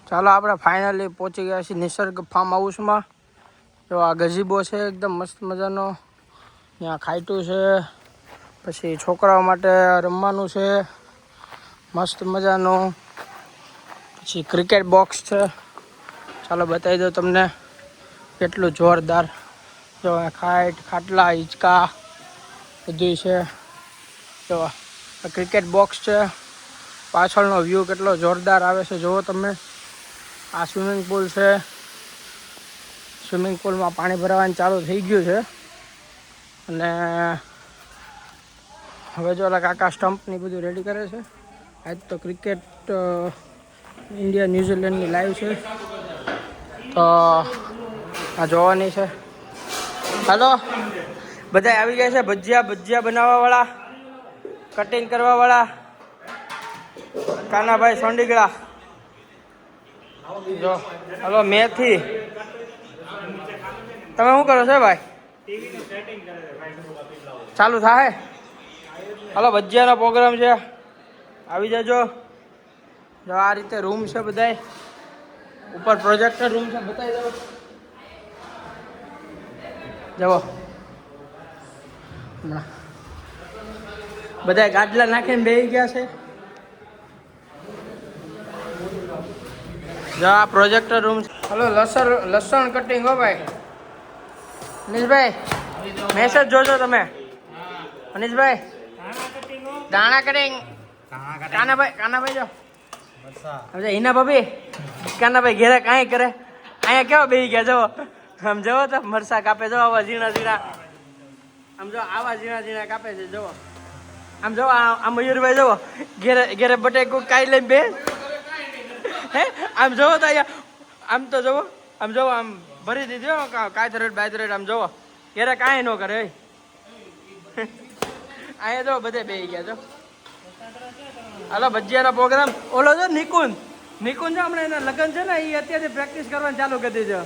ચાલો આપણે ફાઇનલી પહોંચી ગયા છીએ નિસર્ગ ફાર્મ હાઉસમાં. જો આ ગઝીબો છે એકદમ મસ્ત મજાનો. ત્યાં ખાઈટું છે, પછી છોકરાઓ માટે રમવાનું છે મસ્ત મજાનું. પછી ક્રિકેટ બોક્સ છે. ચાલો બતાવી દો તમને કેટલું જોરદાર. જો ખાઈટ, ખાટલા, હિંચકા બધું છે. જો આ ક્રિકેટ બોક્સ છે. પાછળનો વ્યૂ કેટલો જોરદાર આવે છે જુઓ તમે. આ સ્વિમિંગ પુલ છે. સ્વિમિંગ પુલમાં પાણી ભરાવાનું ચાલુ થઈ ગયું છે. અને હવે જો ઓલા કાકા સ્ટમ્પની બધું રેડી કરે છે. આજ તો ક્રિકેટ ઇન્ડિયા ન્યૂઝીલેન્ડની લાઈવ છે, તો આ જોવાની છે. હાલો બધા આવી ગયા છે. ભજીયા બનાવવાવાળા, કટિંગ કરવાવાળા કાનાભાઈ સોંડીગળા. જો હલો મેથી. તમે શું કરો છો ભાઈ? ચાલુ થાય. હલો ભજીયાનો પ્રોગ્રામ છે, આવી જજો. જો આ રીતે રૂમ છે બધાય. ઉપર પ્રોજેક્ટર રૂમ છે, બતાવી દો. જવો હમણાં બધા ગાદલા નાખીને બેસી ગયા છે. જો આ પ્રોજેક્ટર રૂમ છે. હલો લસણ કટિંગ હો ભાઈ. મનીષભાઈ મેસેજ જોજો તમે. મનીષભાઈ દાણા કટિંગ. કાનાભાઈ જો હિના ભાભી. કાનાભાઈ ઘેરે કાંઈ કરે. અહીંયા કેવા બેસી ગયા જવો. આમ જવો તો મરસા કાપે. જો આવા ઝીણા. આમ જો આવા ઝીણા કાપે છે જવો. આમ જો આ મયુરભાઈ જવો ઘેરે બટેકું કાઢી લઈને બે. હે આમ જોવો તો અહીંયા આમ તો જવો. આમ જોવો આમ ભરી દીધો કાયતરેટ આમ જોવો ઘેરે કાંઈ ન કરે. અહીંયા જો બધે બેસી ગયા છો. હાલો ભજીયાનો પ્રોગ્રામ. ઓલો જો નિકુંજ છે હમણાં એના લગ્ન છે ને, એ અત્યારથી પ્રેક્ટિસ કરવાનું ચાલુ કરી દીધો.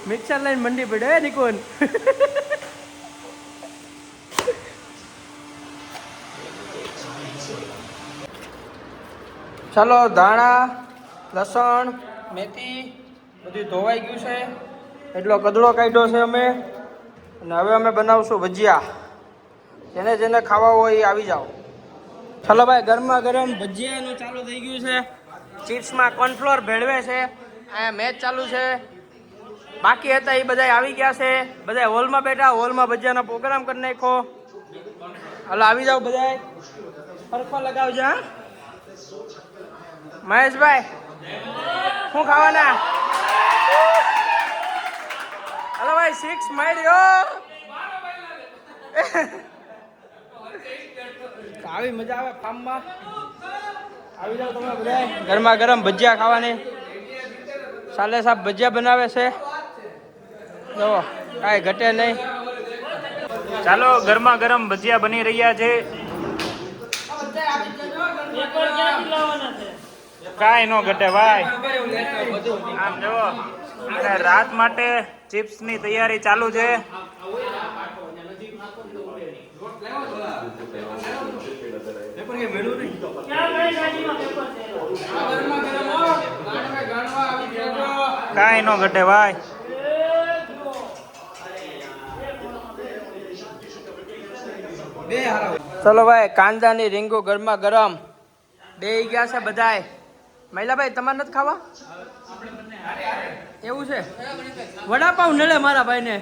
મિક્સર લઈને મંડી પડ્યો. નિકુંજ ચાલો ધાણા, લસણ, મેથી બધું ધોવાઈ ગયું છે. એટલો કદડો કાઢ્યો છે અમે. અને હવે અમે બનાવશું ભજીયા. જેને ખાવા હોય એ આવી જાઓ. ચાલો ભાઈ ગરમા ગરમ ભજીયાનું ચાલુ થઈ ગયું છે. ચિપ્સમાં કોર્નફ્લોર ભેળવે છે. અહીંયા મેચ ચાલુ છે. બાકી હતા એ બધા આવી ગયા છે. બધા હોલમાં બેઠા. હોલમાં ભજીયાનો પ્રોગ્રામ કરી નાખો. હાલો આવી જાઓ બધા. સરખો લગાવજો. હા મહેશભાઈ શું ખાવાના? હલો ભાઈ 6 માર્યો. આવી મજા આવે ફાર્મમાં. આવી જાઓ તમે બધા. ગરમા ગરમ ભજીયા ખાવાની. સાલે સાહેબ ભજીયા બનાવે છે. જો કાંઈ ઘટે નહીં. ચાલો ગરમા ગરમ ભજીયા બની રહ્યા છે. કાંઈ ન ઘટે ભાઈ. આમ જુઓ અને રાત માટે ચિપ્સની તૈયારી ચાલુ છે. કાંઈ ન ઘટે ભાઈ. ચલો ભાઈ કાંદાની રીંગો ગરમા ગરમ બે ગયા છે બધાય. મહિલાભાઈ તમારે નથી ખાવા? એવું છે? વડાપાઉં નડે મારા ભાઈને.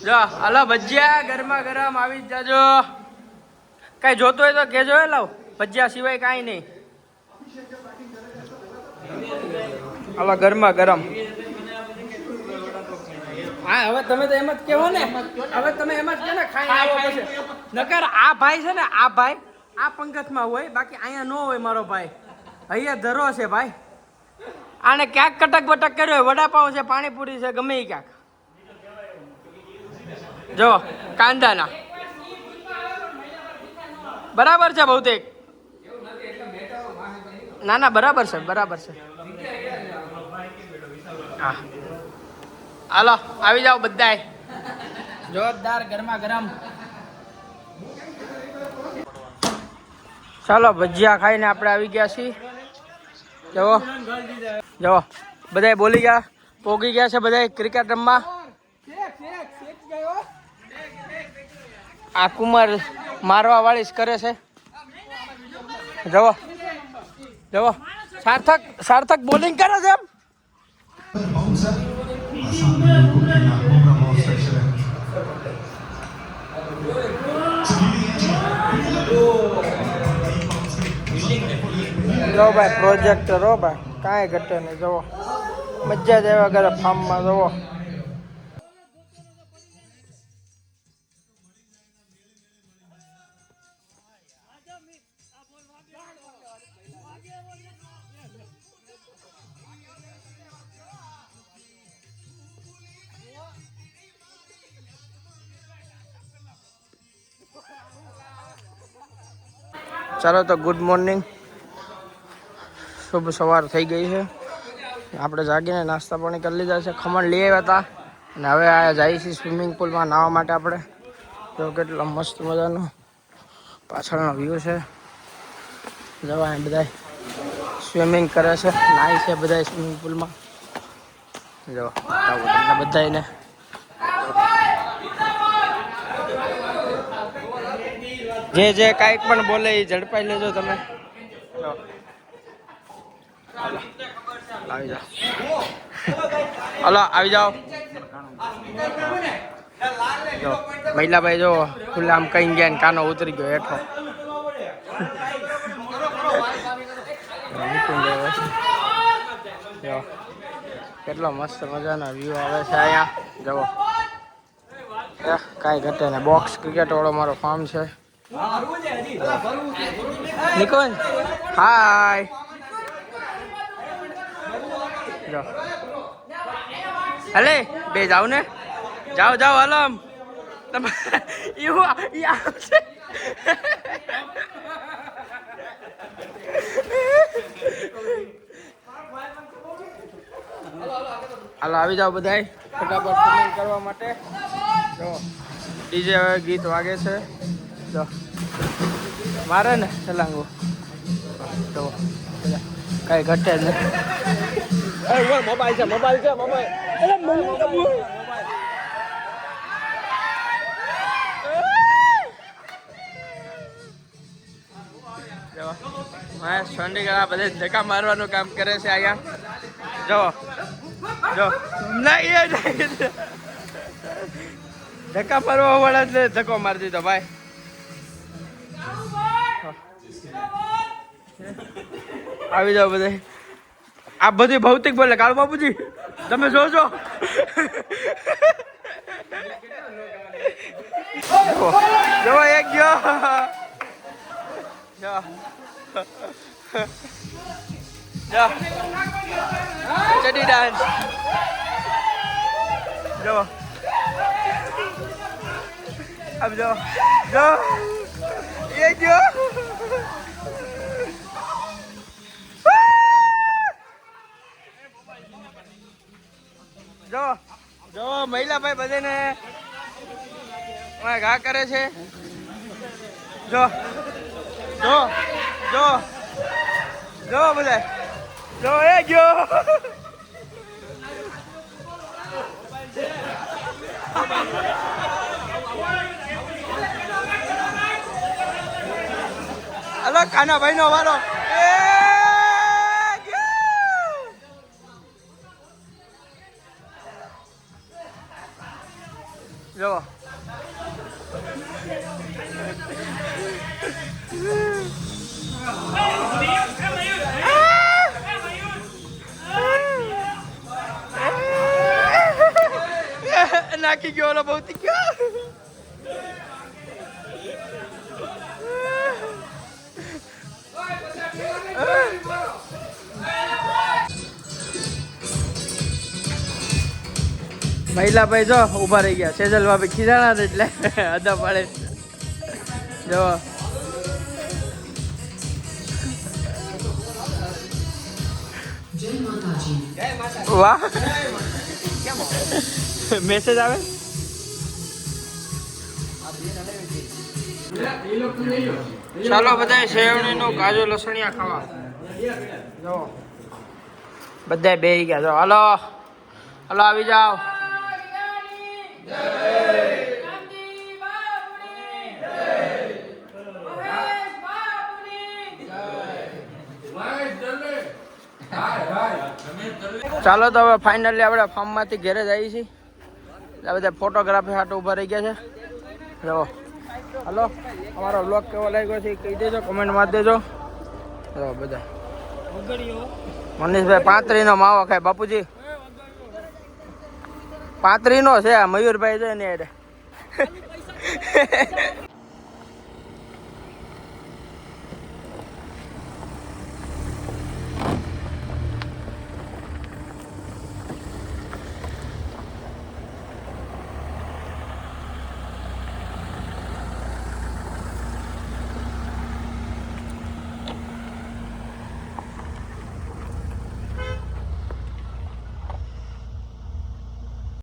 જો હાલો ભજીયા ગરમા ગરમ આવી જ જાજો. કઈ જોતો હોય તો કેજો. લાવ ભજીયા સિવાય કાંઈ નહીં. હાલો ગરમા ગરમ. હા હવે તમે તો એમ જ કહેવો ને. હવે તમે એમ જ કહો ને ખાઈ આવો પછી. નકર આ ભાઈ છે ને, આ ભાઈ આ પંગતમાં હોય, બાકી અહીંયા ન હોય મારો ભાઈ. અહીંયા ધરો છે ભાઈ. આને ક્યાંક કટક બટક કર્યો હોય. વડાપાઉં છે, પાણીપુરી છે, ગમે એ ક્યાંક. જો કાંદાના બરાબર છે ભૌતિક. ના બરાબર છે. હા હાલો આવી જાઓ બધાય. જોરદાર ગરમા ગરમ. ચાલો ભજીયા ખાઈને આપણે આવી ગયા છીએ. જવો જવો બધા બોલી ગયા, પોગી ગયા છે બધા ક્રિકેટ રમવા. આ કુમાર મારવા વાળી કરે છે. જવો જવો સાર્થક બોલિંગ કરે છે એમ. જો ભાઈ પ્રોજેક્ટર હો ભાઈ, કાંઈ ઘટે નહીં. જવો મજા જ આવ્યા કરે ફાર્મમાં. જવો ચાલો તો ગુડ મોર્નિંગ, શુભ સવાર થઈ ગઈ છે. આપણે જાગીને નાસ્તા પાણી કરી લીધા છે, ખમણ લઈ આવ્યા હતા અને હવે આ જાય છે સ્વિમિંગ પુલમાં નાહવા માટે. આપણે જો કેટલો મસ્ત મજાનો પાછળનો વ્યૂ છે. જવા બધા સ્વિમિંગ કરે છે, નાહી છે બધા સ્વિમિંગ પુલમાં. જો તમને બધાને જે કાંઈક પણ બોલે એ ઝડપાઈ લેજો તમે. આવી જાઓ, હલો આવી જાઓ. જો મહિલાભાઈ જો ખુલ્લા આમ કઈ ગયા ને કાનો ઉતરી ગયો હેઠો. જો કેટલો મસ્ત મજાનો વ્યૂ આવે છે અહીંયા. જવો કાંઈ ઘટે ને. બોક્સ ક્રિકેટ વાળો મારો ફાર્મ છે. નિકોન હાય. જો હલે બે જાવ ને, જાઓ જાઓ હલમ તમે. એવું આવશે હાલો આવી જાઓ બધાય ફટાફટ સ્વિમિંગ કરવા માટે. જો ડીજે હવે ગીત વાગે છે. જો મારે ને ચલાંગો. જો કઈ ઘટે જ નહીં. મોબાઈલ છે મોબાઈલ છે મોબાઈલ. ચંડીગઢ બધે ધક્કા મારવાનું કામ કરે છે અહીંયા. જો જો નહીં ધક્કા મારવા વાળા જ ધક્કો મારી દીધો ભાઈ. આવી જાઓ બધા. આ બધી ભૌતિક બોલે કાળુ બાપુજી તમે જોજો. જો એક ગયો. જો જો ચડી ડાન્સ. જો अब जो जो ये जो જો જો મહિલા ભાઈ બધાને ઘા કરે છે. જો જો જો જો બધા જો એ ગયો. હલો કાના ભાઈ નો વારો. જો નાખી ગયો ઓલો બહુ ગયો. મહિલા ભાઈ જો ઉભા રહી ગયા. સેજલ ભાભી ખીજાણા એટલે અદા પાડે. જો વાહ મેસેજ આવે. ચાલો બધા શેવણીનો કાજુ લસણિયા ખાવા. જો બધા બેસી ગયા છો. હાલો હાલો આવી જાઓ. ચાલો તો હવે ફાઇનલી આપણે ફાર્મમાંથી ઘરે જઈએ છીએ. આ બધા ફોટોગ્રાફી હાટો ઊભા રહી ગયા છે. જો હાલો અમારો બ્લોગ કેવો લાગ્યો છે કહી દેજો, કમેન્ટ મારી દેજો. જો બધા મનીષભાઈ 35 નો માવો ખાય બાપુજી. 35 નો છે આ મયુરભાઈ છે ને.